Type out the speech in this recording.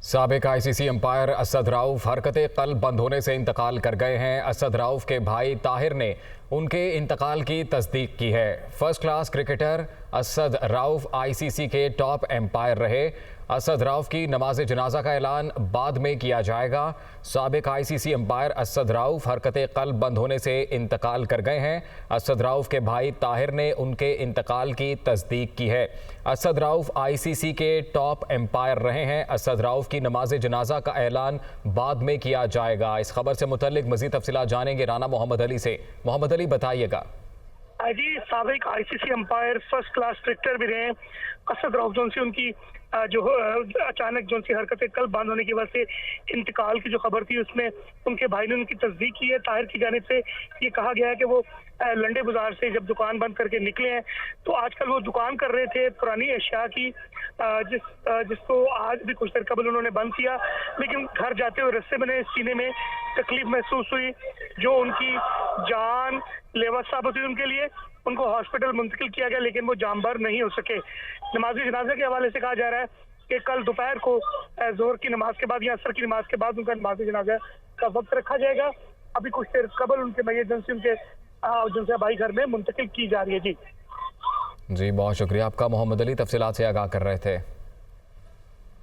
साबिक ICC umpire Asad Rauf हरकते कल्ब बंद होने से इंतकाल कर गए हैं। असद राउफ के भाई ताहिर ने उनके इंतकाल की तस्दीक की है। First class cricketer Asad Rauf ICC के टॉप एम्पायर रहे। असद राउफ की नमाज जनाजा का ऐलान बाद में किया जाएगा। साबिक आईसीसी अंपायर असद राउफ हरकते कल्ब बंद होने से इंतकाल कर गए हैं। असद राउफ के भाई ताहिर ने उनके इंतकाल की तस्दीक की है। असद राउफ आईसीसी के टॉप एम्पायर रहे हैं। असद राउफ की नमाज जनाजा का ऐलान बाद में किया जाएगा। इस खबर से मुतल्लिक मज़ीद तफसीलात जानेंगे राना मोहम्मद अली से। मोहम्मद अली, बताइएगा। जी, साबिक ICC umpire first class cricketer भी रहे असद राउफ जोन से उनकी जो अचानक जो सी हरकतें कल बंद होने की वजह से इंतकाल की जो खबर थी उसमें उनके भाई ने उनकी तस्दीक की है। ताहिर की जानिब से ये कहा गया है कि वो लंडे बाजार से जब दुकान बंद करके निकले हैं तो आजकल वो दुकान कर रहे थे पुरानी अशिया की, जिसको आज भी कुछ देर कबल उन्होंने बंद किया, लेकिन घर जाते हुए रस्ते में सीने में तकलीफ महसूस हुई जो उनकी जान लेवा साबित हुई। उनके लिए उनको हॉस्पिटल मुंतकिल किया गया लेकिन वो जामबर नहीं हो सके। नमाजी जनाजे के हवाले से कहा जा रहा है कि कल दोपहर को जोहर की नमाज के बाद या असर की नमाज के बाद उनका नमाजी जनाजा का वक्त रखा जाएगा। अभी कुछ देर कबल उनके मैयत जन से उनके जनसे भाई घर में मुंतकिल की जा रही है। जी, बहुत शुक्रिया आपका मोहम्मद अली, तफसीलात से आगाह कर रहे थे।